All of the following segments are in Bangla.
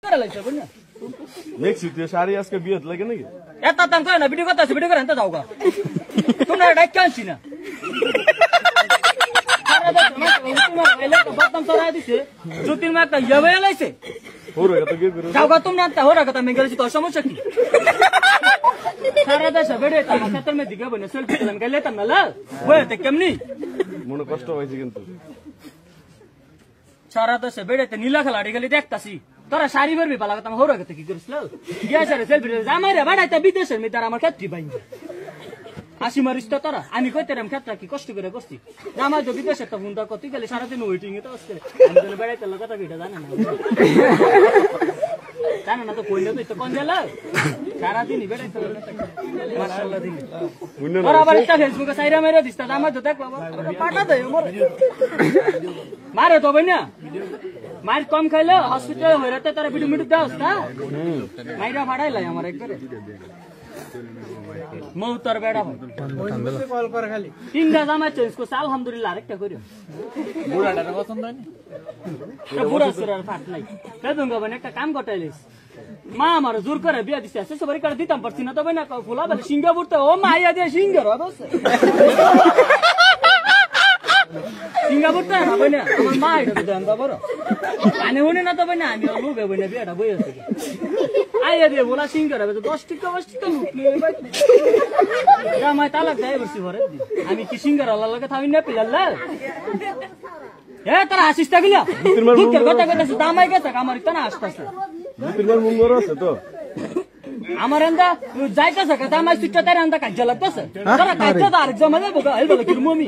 করে লাইছে বুঝনা দেখছি তুই শাড়ি আজকে বিয়ে লাগে নাকি এত তান কয় না ভিডিও করতে আছে ভিডিও করে আনতে যাও গা তোমরা ডাক কানছি না সারা দেশ তোমার এলে তো বদনাম ছড়াই দিছে জুতির মা একটা ইয়াবে লাইছে ওরে কত কি করে যাও গা তোমরা আনতে হোরা কথা আমি গেছি তোর সমস্যা কি সারা দেশ বেড়ে তা ক্ষেত্রের মধ্যে দিকে বনে সেলফি দিলাম গেলে তা না লা বইতে কেমনি মনে কষ্ট হইছে কিন্তু সারা দেশে বেড়েতে নীলা খেলাড়ি গেলি দেখতাছি তোরা শাড়ি বেরবি পালা কথা হোরা কথা কি করিস গিয়েছে রে সেলফি আমার রে বাড়াইতে বিদেশের মেয়ে তারা আমার ক্ষেত্রে বাইঙ্গে আসি মারিস তো তোরা আমি কইতে রাম ক্ষেত্রে কি কষ্ট করে করছি আমার তো বিদেশে একটা ফোনটা করতে গেলে সারাদিন ওয়েটিং এ তো আসছে আমি তো বেড়াইতে কথা কিটা জানে না জানে না তো কইলে তো কোন জেলা সারাদিনই বেড়াইতে মাশাআল্লাহ দিন ওরা আবার একটা ফেসবুকে সাইরা মেরে দিস তা আমার তো দেখ বাবা পাটা দেয় মারে তো বইনা মার কম খাইলে হসপিটালে হইরাতে তারা ভিডিও মিডিও দাও না মাইরা ফাড়াইলাই আমার একবারে মৌতর বেড়া ভাই কল করে খালি তিনটা জামা চেঞ্জ করছে আলহামদুলিল্লাহ আরেকটা করিও বুড়াটার পছন্দ হয়নি বুড়া সুরার ফাট নাই বেদুঙ্গা বনে একটা কাম গটাইলিস মা আমার জোর করে বিয়া দিছে সে সবারই করে দিতাম পারছি না তবে না ফুলা বলে সিঙ্গাপুর তো ও মাইয়া দিয়ে সিঙ্গার অবশ্য সিঙ্গাপুর তো হবে না আমার মা এটা দেন তো বড় কানে শুনে না তবে না আমি লুবে বই না বিয়াটা বই আছে আইয়া দিয়ে বলা সিঙ্গার হবে তো 10 টাকা লুটলি জামাই তালাক দেয় বসি ভরে আমি কি সিঙ্গার আল্লাহ লাগে থামি না পিলাল্লা এ তোরা হাসিস থাকলা দুঃখের কথা কইতাছিস দামাই গেছে আমার ইতনা হাসতাছে তোমার মুঙ্গর আছে তো আমার এন্দা যাইতাছে কথা আমার সুচ্চা তার এন্দা কাজ লাগতাছে তোরা কাজ তো আরেক জমা দেব গা এলবো কি মমি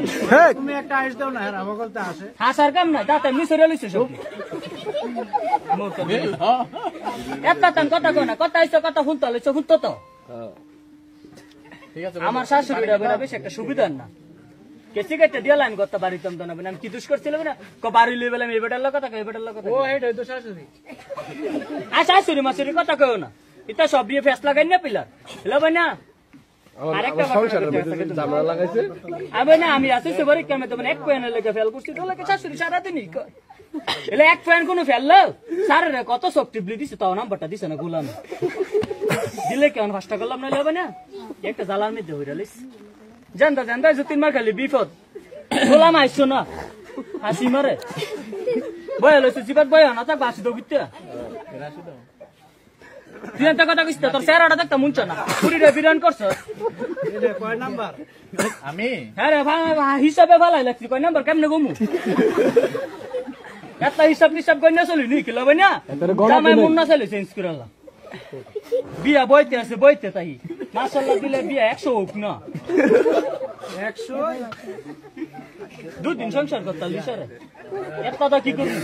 তুমি একটা আইস দাও না হ্যাঁ বলতে আসে হাসার কাম না দাতা এমনি সরে লইছে সব একটা তান কথা কই না কথা আইছে কথা শুনতে লইছে শুনতো তো ঠিক আছে আমার শাশুড়িটা বড় বেশ একটা সুবিধা না কেসি কেটে দিলা আমি গত বাড়িতাম তো না আমি কি দুষ করছিলাম না ক বাড়ি লই বলে আমি এই বেটার কথা কই এই বেটার কথা ও এইটা তো শাশুড়ি শাশুড়ি মাসুরি কথা কইও না এটা সব দিয়ে ফেস লাগাই না পিলার হলো না আরেকটা জামরা লাগাইছে আবে না আমি আছি সবারই কেমন তো এক পয়েন্ট লেগে ফেল করছি তো লাগে শাশুড়ি সারা দিনই এলে এক পয়েন্ট কোন ফেললো স্যার রে কত সফটিভলি দিছে তাও নাম্বারটা দিছে না গোলাম দিলে কেমন ফাস্টা করলাম না হবে না একটা জ্বালার মধ্যে হইরা লইস জানতা জানতা যতিন মার খালি বিপদ গোলাম আইছো না হাসি মারে বয় লইছে জিবাত বয় না তা বাসি দগিতে তুই এত কথা কইছ তোর চেহারাটা দেখতে মুনছ না পুরিরে বিরান করছ এটা কয় নাম্বার আমি হ্যাঁ রে ভাই হিসাবে ভালাই লাগছি কয় নাম্বার কেমনে গমু এত হিসাব কইনা চলি নি কি লবে না জামাই মুন না চলে চেঞ্জ করালাম বিয়া বইতে আছে বইতে তাই মাশাআল্লাহ দিলে বিয়া 100 হোক না 100 দুদিন সংসার করতে লিসারে এত তো কি করবি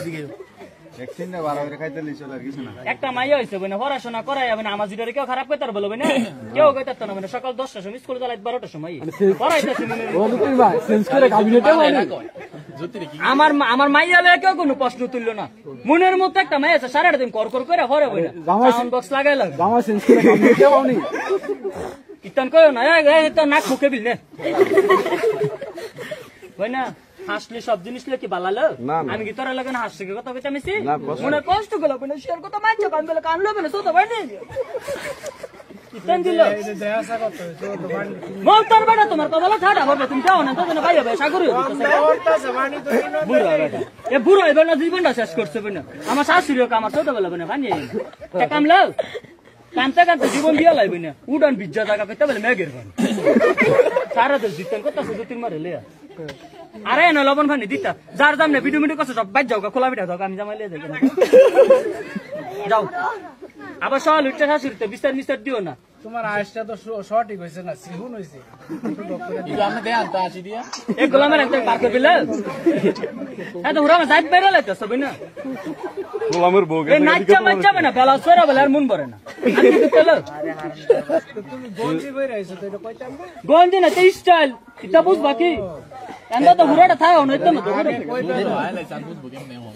ভ্যাকসিন না 12 করে খাইতে লিছো লাগিস না একটা মাইয়া হইছে বনে পড়াশোনা করাই হবে না আমার জিডারে কেউ খারাপ কইতার বলবে না কেউ কইতার না মানে সকাল 10টার সময় স্কুলে যাইতে 12টার সময় পড়াইতাছে ও দুই ভাই সেন্স করে কাবিনেটে মানে আমার মাইয়া লয়ে কেউ কোনো প্রশ্ন তুললো না মনের মধ্যে একটা মাইয়া আছে সারাটা দিন কর কর করে হরে বই না সাউন্ড বক্স লাগাইলা জামা সেন্স করে কাবিনেটে পাওনি ইতান কইও না এই তো নাক মুখে বিল নে বই না হাসলে সব জিনিস কি বালালো আমি কি তোরা লাগে না হাসছে কথা কইতে মিছি মনে কষ্ট গেল বলে শেয়ার কথা মানছ কান বলে কান লবে না তো তো বাইনে ইতান দিল এই যে দেয়াসা করতে তো বাড়ি মোর তোর বেটা তোমার কথা বলা ছাড়া হবে তুমি যাও না তো না ভাই হবে সাগর বুড়া বেটা এ বুড়া এবার না জীবনটা শেষ করছে বলে আমার শাশুড়িও কামার তো বলে বলে ভানি তে কাম লাও কানতে কানতে জীবন দিয়া লাইবে না উড়ান বিজ্জা জায়গা কইতে বলে মেগের বান সারা তো জিতন কথা শুধু তিন মারে লে আরে না লবণ ভানি দিতা যার দামনে ভিডিও মিডিও কষ্ট সব বাইর যাও খোলা বিটা দাও আমি জামাইলে যাই যাও আবার সকাল উঠতে শাশুড়িতে বিস্তার মিস্তার দিও না তোমার আইসটা তো শর্টই হইছে না সিহুন হইছে এটা আমি দেন তা আসি দিয়া এক গোলামের একটা পার করে দিলে এত ওরা যাইত বাইরে লাইতে সব না গোলামের বউকে এই নাচা মাচা না বেলা সরা বেলা আর মন ভরে না আমি তো তেল তুমি গঞ্জি বই রাইছো তো এটা কইতাম গঞ্জি না তে স্টাইল এটা বুঝ বাকি এন্ড তো হুরাটা থাও না তো তো আইলে চান বুঝবো কেমনে হো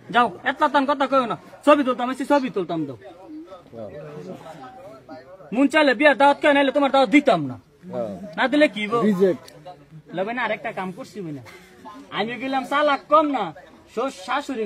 যাও এতলা তান কথা কইও না ছবি তুলতাম আমি ছবি তুলতাম দাও মুন চাইলে বিয়ার দাওয়াত কেন নাইলে তোমার দাওয়াত দিতাম না না দিলে কি রিজেক্ট লবে না আরেকটা কাম করছি না আমি গেলাম চালাক কম না শাশুড়ি